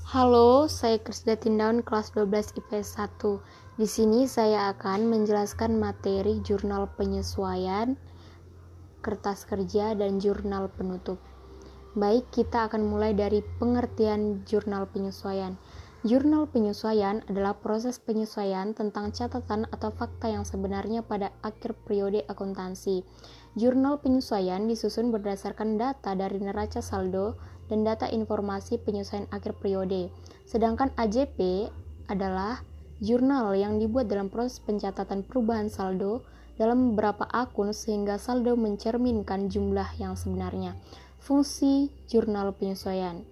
Halo, saya Krisda Tindaun kelas 12 IPS 1. Di sini saya akan menjelaskan materi jurnal penyesuaian, kertas kerja, dan jurnal penutup. Baik, kita akan mulai dari pengertian jurnal penyesuaian. Jurnal penyesuaian adalah proses penyesuaian tentang catatan atau fakta yang sebenarnya pada akhir periode akuntansi. Jurnal penyesuaian disusun berdasarkan data dari neraca saldo dan data informasi penyesuaian akhir periode. Sedangkan AJP adalah jurnal yang dibuat dalam proses pencatatan perubahan saldo dalam beberapa akun sehingga saldo mencerminkan jumlah yang sebenarnya. Fungsi jurnal penyesuaian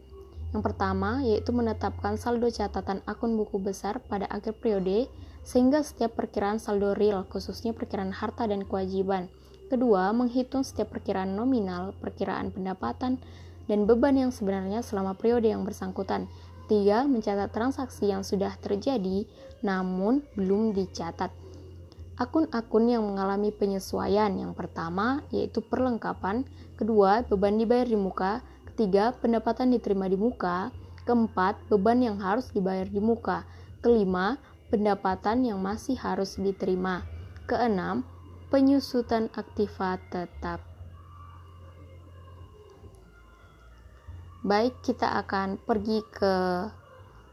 yang pertama yaitu menetapkan saldo catatan akun buku besar pada akhir periode sehingga setiap perkiraan saldo real, khususnya perkiraan harta dan kewajiban. Kedua, menghitung setiap perkiraan nominal, perkiraan pendapatan, dan beban yang sebenarnya selama periode yang bersangkutan. Tiga, mencatat transaksi yang sudah terjadi namun belum dicatat. Akun-akun yang mengalami penyesuaian yang pertama yaitu perlengkapan, kedua beban dibayar di muka, ketiga pendapatan diterima di muka, keempat beban yang harus dibayar di muka, kelima pendapatan yang masih harus diterima, keenam penyusutan aktiva tetap. Baik, kita akan pergi ke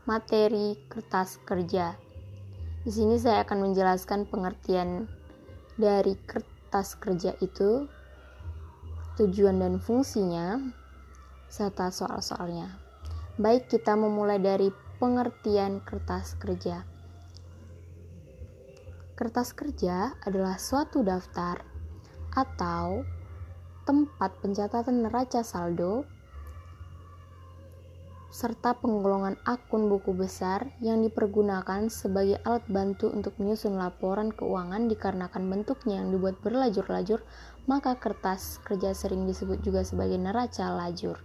materi kertas kerja. Di sini saya akan menjelaskan pengertian dari kertas kerja itu, tujuan dan fungsinya, serta soal-soalnya. Baik, kita memulai dari pengertian kertas kerja. Kertas kerja adalah suatu daftar atau tempat pencatatan neraca saldo serta penggolongan akun buku besar yang dipergunakan sebagai alat bantu untuk menyusun laporan keuangan. Dikarenakan bentuknya yang dibuat berlajur-lajur, maka kertas kerja sering disebut juga sebagai neraca lajur.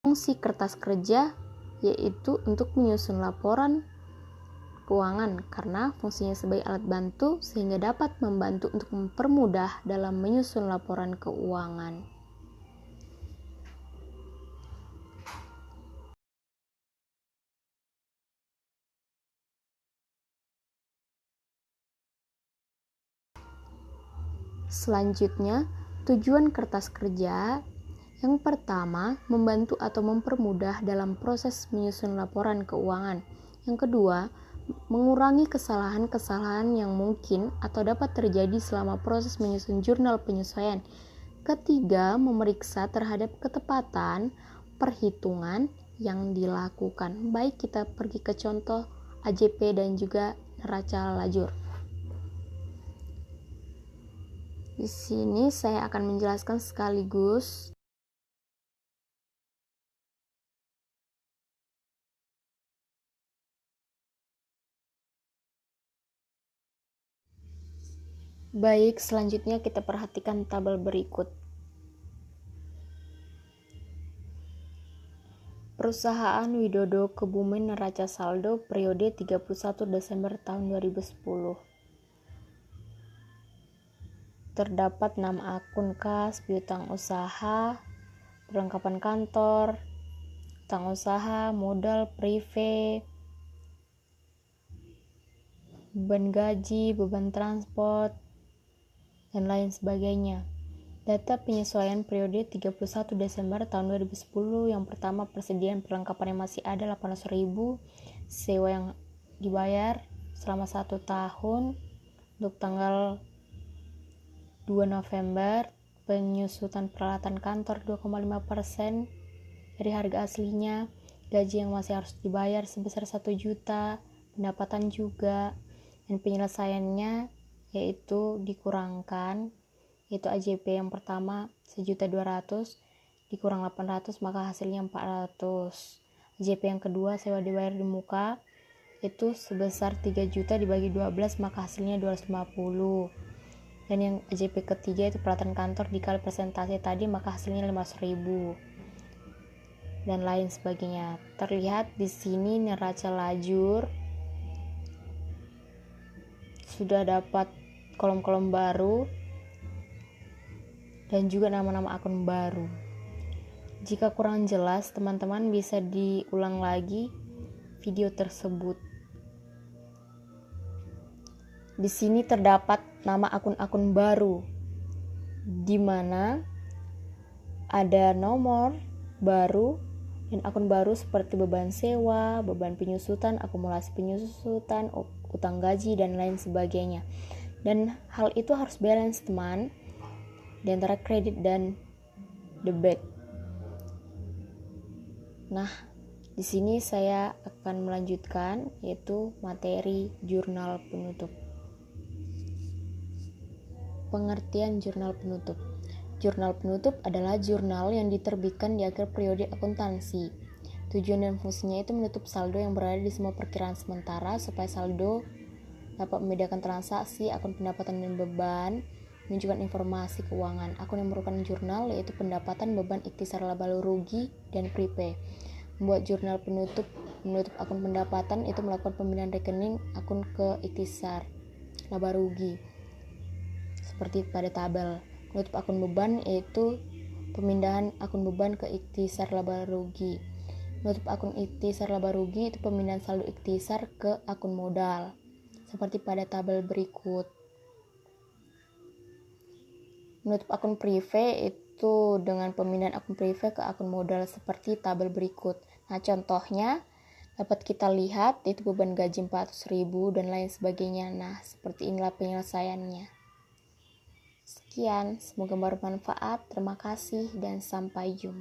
Fungsi kertas kerja yaitu untuk menyusun laporan keuangan karena fungsinya sebagai alat bantu sehingga dapat membantu untuk mempermudah dalam menyusun laporan keuangan. Selanjutnya, tujuan kertas kerja yang pertama, membantu atau mempermudah dalam proses menyusun laporan keuangan. Yang kedua, mengurangi kesalahan-kesalahan yang mungkin atau dapat terjadi selama proses menyusun jurnal penyesuaian. Ketiga, memeriksa terhadap ketepatan perhitungan yang dilakukan. Baik, kita pergi ke contoh AJP dan juga neraca lajur. Di sini saya akan menjelaskan sekaligus Baik, selanjutnya kita perhatikan tabel berikut. Perusahaan Widodo Kebumen neraca saldo periode 31 Desember tahun 2010. Terdapat 6 akun kas, piutang usaha, perlengkapan kantor, utang usaha, modal prive, beban gaji, beban transport, dan lain sebagainya. Data penyesuaian periode 31 Desember tahun 2010. Yang pertama, persediaan perlengkapan yang masih ada 800.000, sewa yang dibayar selama 1 tahun untuk tanggal 2 November, penyusutan peralatan kantor 2,5% dari harga aslinya, gaji yang masih harus dibayar sebesar 1 juta, pendapatan juga, dan penyelesaiannya yaitu dikurangkan, yaitu AJP yang pertama 1.200.000 dikurang 800 maka hasilnya 400. AJP yang kedua sewa dibayar di muka itu sebesar 3 juta dibagi 12 maka hasilnya 250. Dan yang AJP ketiga itu peralatan kantor dikali persentase tadi maka hasilnya 500.000 dan lain sebagainya. Terlihat di sini neraca lajur sudah dapat kolom-kolom baru dan juga nama-nama akun baru. Jika kurang jelas, teman-teman bisa diulang lagi video tersebut. Di sini terdapat nama akun-akun baru, di mana ada nomor baru dan akun baru seperti beban sewa, beban penyusutan, akumulasi penyusutan, utang gaji, dan lain sebagainya. Dan hal itu harus balance, teman, di antara kredit dan debit. Nah, di sini saya akan melanjutkan, yaitu materi jurnal penutup. Pengertian jurnal penutup. Jurnal penutup adalah jurnal yang diterbitkan di akhir periode akuntansi. Tujuan dan fungsinya itu menutup saldo yang berada di semua perkiraan sementara supaya saldo dapat membedakan transaksi, akun pendapatan dan beban, menunjukkan informasi keuangan. Akun yang merupakan jurnal yaitu pendapatan, beban, ikhtisar, laba rugi, dan prepay. Membuat jurnal penutup menutup akun pendapatan itu melakukan pemindahan rekening akun ke ikhtisar laba rugi seperti pada tabel. Menutup akun beban yaitu pemindahan akun beban ke ikhtisar laba rugi. Menutup akun ikhtisar laba rugi itu pemindahan saldo ikhtisar ke akun modal seperti pada tabel berikut. Menutup akun prive itu dengan pemindahan akun prive ke akun modal seperti tabel berikut. Nah, contohnya dapat kita lihat itu beban gaji 400.000 dan lain sebagainya. Nah, seperti inilah penyelesaiannya. Sekian, semoga bermanfaat. Terima kasih dan sampai jumpa.